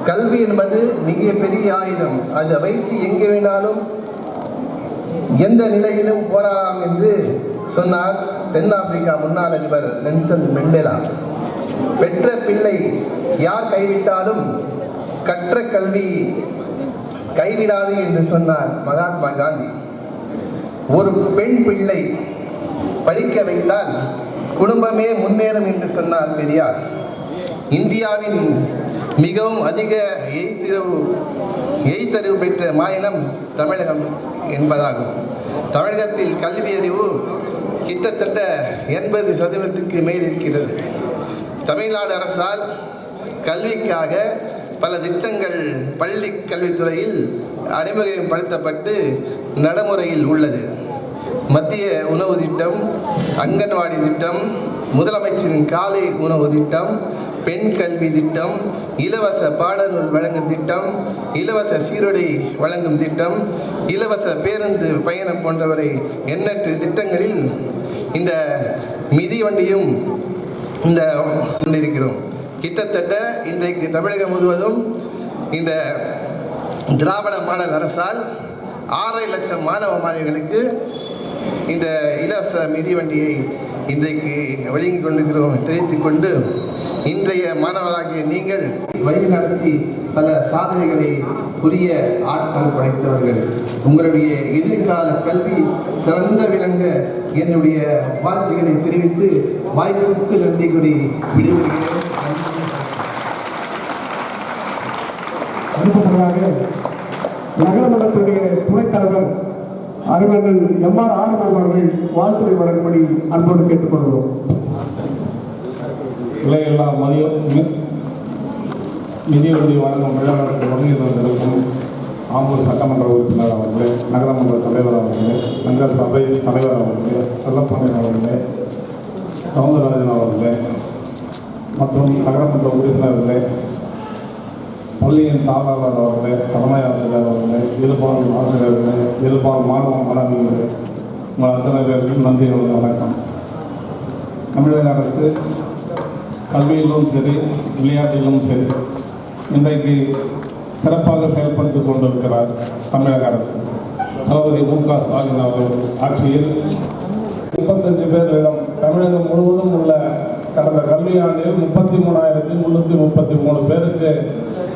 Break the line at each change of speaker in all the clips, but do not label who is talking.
கல்வி என்பது மிக பெரிய ஆயுதம். அதை வைத்து எங்கே வேணாலும் எந்த நிலையிலும் போராடலாம் என்று சொன்னார் தென்னாப்பிரிக்கா முன்னாள் அதிபர் நெல்சன் மண்டேலா. பெற்ற பிள்ளை யார் கைவிட்டாலும் கற்ற கல்வி கைவிடாது என்று சொன்னார் மகாத்மா காந்தி. ஒரு பெண் பிள்ளை படிக்க வைத்தால் குடும்பமே முன்னேறும் என்று சொன்னார் பெரியார். இந்தியாவின் மிகவும் அதிக எய்த்தறிவு பெற்ற மாநிலம் தமிழகம் என்பதாகும். தமிழகத்தில் கல்வி அறிவு கிட்டத்தட்ட 80% மேல் இருக்கிறது. தமிழ்நாடு அரசால் கல்விக்காக பல திட்டங்கள் பள்ளி கல்வித்துறையில் அறிமுகப்படுத்தப்பட்டு நடைமுறையில் உள்ளது. மத்திய உணவு திட்டம், அங்கன்வாடி திட்டம், முதலமைச்சரின் காலை உணவு திட்டம், பெண் கல்வி திட்டம், இலவச பாடநூல் வழங்கும் திட்டம், இலவச சீருடை வழங்கும் திட்டம், இலவச பேருந்து பயணம் போன்றவரை எண்ணற்ற திட்டங்களில் இந்த மிதிவண்டியும் இந்த கொண்டிருக்கிறோம். கிட்டத்தட்ட இன்றைக்கு தமிழகம் முழுவதும் இந்த திராவிட மாடல் அரசால் 6 லட்சம் மாணவ மாணவிகளுக்கு இந்த இலவச மிதிவண்டியை இன்றைக்கு வழங்கி கொண்டிருக்கிறோம். தெரிவித்துக் கொண்டு இன்றைய மாணவர்களாகிய நீங்கள் வழி நடத்தி பல சாதனைகளை புரிய ஆற்றல் படைத்தவர்கள். உங்களுடைய எதிர்கால கல்வி சிறந்த விளங்க என்னுடைய வாழ்த்துக்களை தெரிவித்து வாய்ப்புக்கு நன்றி கூறி விடுவிக்கிறேன்.
நகரமன்றத்துடைய துணைத் தலைவர் அறிஞர்கள் எம்.ஆர். ஆனந்தம் அவர்கள் வாழ்த்துறை வழங்கும்படி அன்போடு கேட்டுக்கொள்கிறோம்.
இலையெல்லாம் மதியம் நிதியுதவி வழங்கும் விழாவிற்கு வருகை தந்திருக்கும் ஆம்பூர் சட்டமன்ற உறுப்பினர் அவர்களே, நகரமன்ற தலைவர் அவர்களே, சங்க சபை தலைவர் அவர்களே, செல்லப்பாண்டியன் அவர்களே, சவுந்தரராஜன் அவர்களே மற்றும் நகரமன்ற உறுப்பினர்களே, பள்ளியின் தாளாளர் அவர்களே, தலைமை ஆசிரியர் அவர்களே, இயல்பாளர் ஆசிரியர்களே, இயல்பாளர் மாணவ மாணவிகளே, உங்கள் அத்தனை பேருக்கும் நன்றி வணக்கம். தமிழக அரசு கல்வியிலும் சரி விளையாட்டிலும் சரி இன்றைக்கு சிறப்பாக செயல்படுத்திக் கொண்டிருக்கிறார் தமிழக அரசு. தளபதி மு.க. ஸ்டாலின் அவர்கள் ஆட்சியில் 35 பேரிடம் தமிழகம் முழுவதும் உள்ள கடந்த கல்வியாண்டில் 33,333 பேருக்கு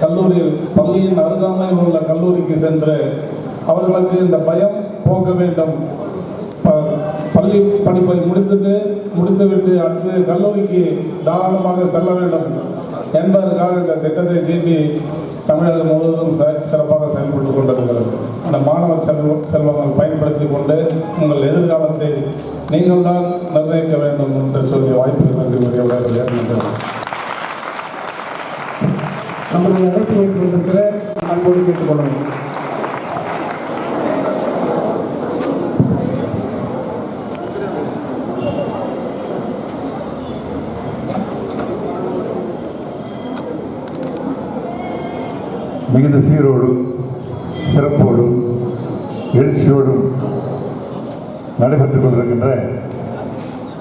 கல்லூரியில் பள்ளியின் அருகாமையில் உள்ள கல்லூரிக்கு சென்று அவர்களுக்கு இந்த பயம் போக வேண்டும், பள்ளி படிப்பை முடித்துவிட்டு அடுத்து கல்லூரிக்கு தாராளமாக செல்ல வேண்டும் என்பதற்காக இந்த திட்டத்தை தீட்டி தமிழகம் முழுவதும் சிறப்பாக செயல்பட்டு கொண்டிருக்கிறது. அந்த மாணவ செல்வங்கள் பயன்படுத்தி கொண்டு உங்கள் எதிர்காலத்தை நீங்கள் தான் நிர்ணயிக்க வேண்டும் என்று சொல்லி வாய்ப்பு நன்றி.
நம்முடைய நடத்தி வைத்திருக்கிற அன்போடு கேட்டுக்கொள்ளணும்.
மிகுந்த சீரோடும் சிறப்போடும் எழுச்சியோடும் நடைபெற்றுக் கொண்டிருக்கின்ற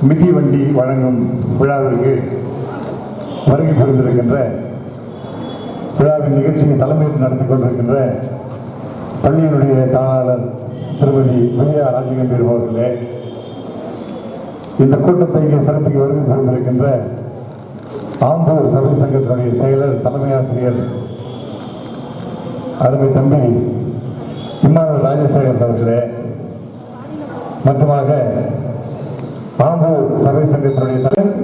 மிதிவண்டி வழங்கும் விழாவிற்கு வருகை புரிந்திருக்கின்ற விழாவின் நிகழ்ச்சியை தலைமையில் நடத்தி கொண்டிருக்கின்ற பள்ளியினுடைய தாளாளர் திருமதி விஜயா ராஜகம்பீர் அவர்களே, இந்த கூட்டத்தை இங்கே சிறப்பிக்க வருகை புரிந்திருக்கின்ற ஆம்பூர் சபை சங்கத்தினுடைய செயலர் தலைமை ஆசிரியர் அருமை தம்பி இம்மானுவேல் ராஜசேகர் அவர்களே, மற்றுமாக ஆம்பூர் சபை சங்கத்தினுடைய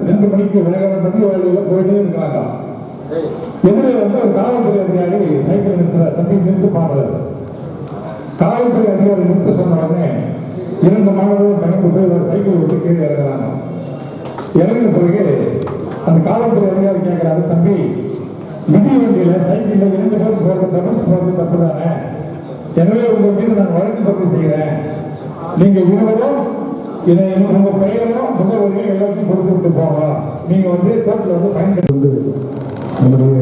2 மணிக்கு வேகமாக பற்றி வழியில் போயிட்டே இருக்கிறாங்க. எதிரே ஒரு காவல்துறை அதிகாரி சைக்கிள் நிறுத்த தம்பி நிறுத்து பாடுறாரு. காவல்துறை அதிகாரி நிறுத்த சொன்ன உடனே 2 மாணவர்கள் பயந்து போய் ஒரு சைக்கிள் விட்டு கீழே இறங்குறாங்க. இறங்கின பிறகு அந்த காவல்துறை அதிகாரி கேட்கிறாரு, தம்பி மிதி வண்டியில சைக்கிள்ல 2 பேர் போறது தப்பு தானே. எனவே உங்க மீது நான் வழக்கு பதிவு செய்கிறேன். நீங்க இருவரும் இதை உங்க பெயரும் முகவரியும் எல்லாத்தையும் கொடுத்து விட்டு போங்க. நீங்க கோர்ட்ல பயன்படுத்தி
நம்முடைய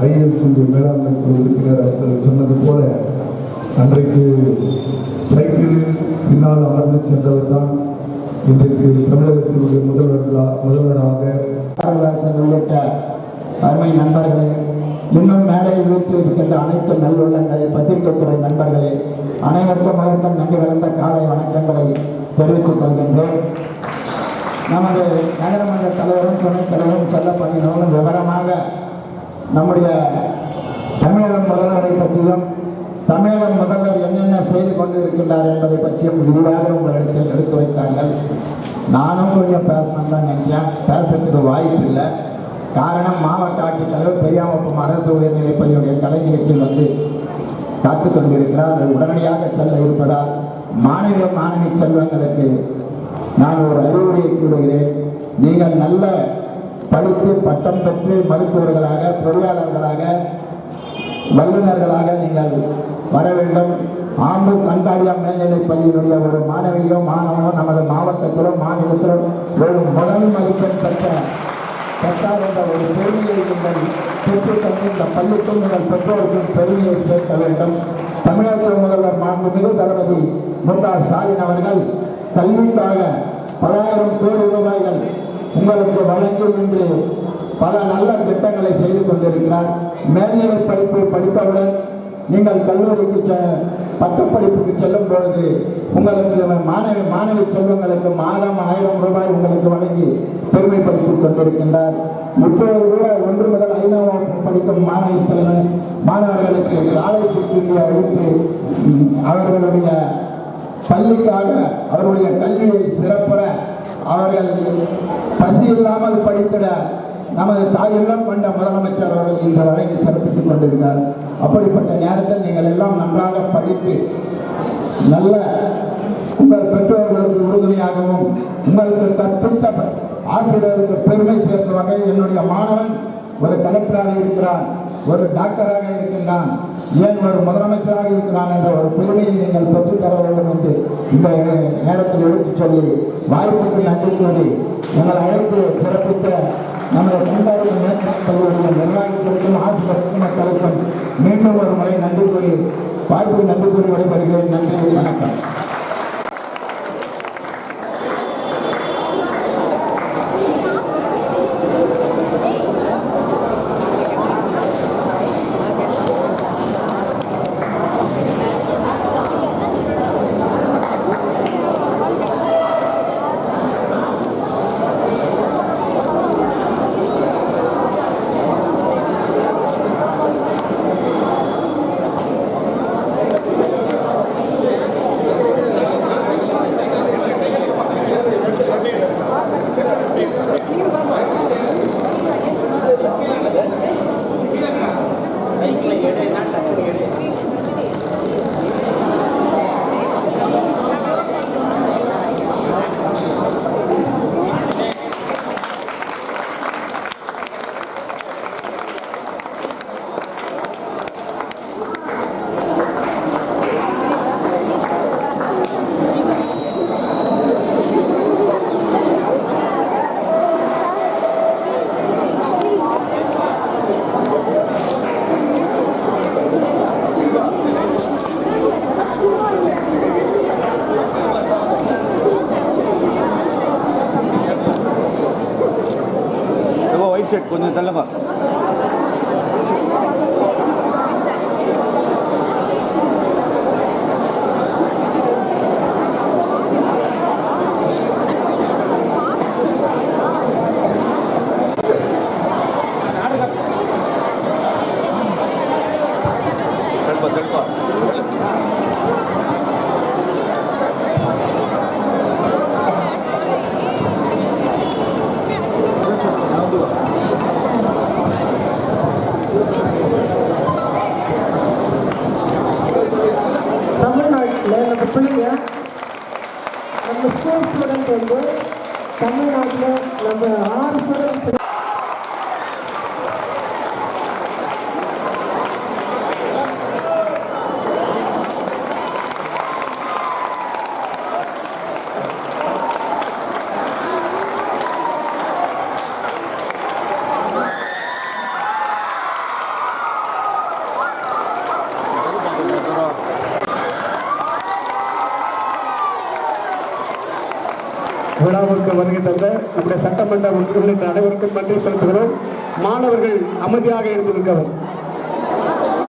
ஐஎல்சி மேலாண்மை குழு உறுப்பினர் அவர்கள் சொன்னது போல அன்றைக்கு சைக்கிளில் பின்னால் அமர்ந்து சென்றவர் தான் இன்றைக்கு தமிழகத்தினுடைய முதல்வராக
உள்ளிட்ட அருமை நண்பர்களே, இன்னும் மேடையில் வீற்றிருக்கின்ற அனைத்து நல்லுள்ளங்களை, பத்திரிகைத்துறை நண்பர்களே, அனைவருக்கும் வணக்கம். நன்றி கலந்த காலை வணக்கங்களை தெரிவித்துக் கொள்கின்றேன். நமது நகரமன்ற தலைவரும் துணைத் தலைவரும் செல்லப்பணியினரும் விவரமாக நம்முடைய தமிழக முதல்வரை பற்றியும் தமிழக முதல்வர் என்னென்ன செய்து கொண்டிருக்கின்றார் என்பதை பற்றியும் விரிவாக உங்களிடத்தில் எடுத்துரைத்தார்கள். நானும் கொஞ்சம் பேசணும்னு தான் நினைச்சேன். பேசுறதுக்கு வாய்ப்பு இல்லை. காரணம், மாவட்ட ஆட்சித்தலைவர் பெரியாமப்பம் அரசு உயர்நிலைப் பள்ளியுடைய கலை நிகழ்ச்சியில் காத்து கொண்டிருக்கிறார். அது உடனடியாக செல்ல இருப்பதால் மாணவி செல்வங்களுக்கு நான் ஒரு அறிவுரையை கூறுகிறேன். நீங்கள் நல்ல படித்து பட்டம் பெற்று மருத்துவர்களாக, பொறியாளர்களாக, வல்லுநர்களாக நீங்கள் வர வேண்டும். ஆம்பூர் கண்காடியா மேல்நிலைப் பள்ளியினுடைய ஒரு மாணவியோ மாணவனோ நமது மாவட்டத்திலோ மாநிலத்திலோ ஒரு முதல் மதிப்பெண் பெற்றார் என்ற ஒரு பெருமையை நீங்கள் பெற்றுத் தந்து இந்த பள்ளிக்கும் நீங்கள் பெற்றோருக்கும் பெருமையை சேர்க்க வேண்டும். தமிழக முதல்வர் மாண்புமிகு தளபதி மு.க. ஸ்டாலின் அவர்கள் கல்விக்காக 10,000 கோடி ரூபாய்கள் உங்களுக்கு வழங்கி இன்று பல நல்ல திட்டங்களை செய்து கொண்டிருக்கிறார். மேல்நிலை படிப்பு படித்தவுடன் நீங்கள் கல்லூரிக்கு பட்டப்படிப்புக்கு செல்லும் பொழுது உங்களுக்கு மாணவி செல்வங்களுக்கு மாதம் 1000 ரூபாய் உங்களுக்கு வழங்கி பெருமைப்படுத்திக் கொண்டிருக்கின்றார். இப்பொழுது கூட 1 முதல் 5ஆம் வகுப்பு படிக்கும் மாணவர்களுக்கு காலை சுற்றி அழைத்து அவர்களுடைய பள்ளிக்காக அவருடைய கல்வியை சிறப்புற அவர்கள் பசி இல்லாமல் படித்திட நமது தாயெல்லாம் கொண்ட முதலமைச்சர் அவர்கள் இன்று வழங்கி சிறப்பித்துக் கொண்டிருக்கிறார். அப்படிப்பட்ட நேரத்தில் நீங்கள் எல்லாம் நன்றாக படித்து நல்ல உங்கள் பெற்றோர்களுக்கு உறுதுணையாகவும் உங்களுக்கு கற்பித்த ஆசிரியர்களுக்கு பெருமை சேர்க்கும் வகையில் என்னுடைய மாணவன் ஒரு கலெக்டராக இருக்கிறான், ஒரு டாக்டராக இருக்கின்றான், ஏன் ஒரு முதலமைச்சராக இருக்கிறான் என்ற ஒரு பெருமையை நீங்கள் பெற்றுத்தர வேண்டும் என்று இந்த நேரத்தில் எடுத்துச் சொல்லி வாய்ப்புக்கு நன்றி கூறி எங்களை அழைத்து சிறப்பித்த நமது கண்காணிப்பு மேற்கொள்ளுடைய கல்லூரியின் நிர்வாகத்திற்கும் ஆசிரியருக்கும் மக்களுக்கும் மீண்டும் ஒரு முறை நன்றி கூறி வாய்ப்புக்கு நன்றி கூறி விடைபெறுகிறேன். நன்றி, வணக்கம்.
கொஞ்சம் தள்ளப்பா. தள்ளுப்பா.
நம்ம பிள்ளைங்க நம்ம ஸ்கூல் ஸ்டூடெண்ட் தமிழ்நாட்டில் நம்ம 6 ஸ்டூடெண்ட்ஸ்
விழாவிற்கு வருகை தந்த நம்முடைய சட்டமன்ற உள்ளிட்ட அனைவருக்கும் நன்றி செலுத்துகிறோம். மாணவர்கள் அமைதியாக இருந்திருக்கவும்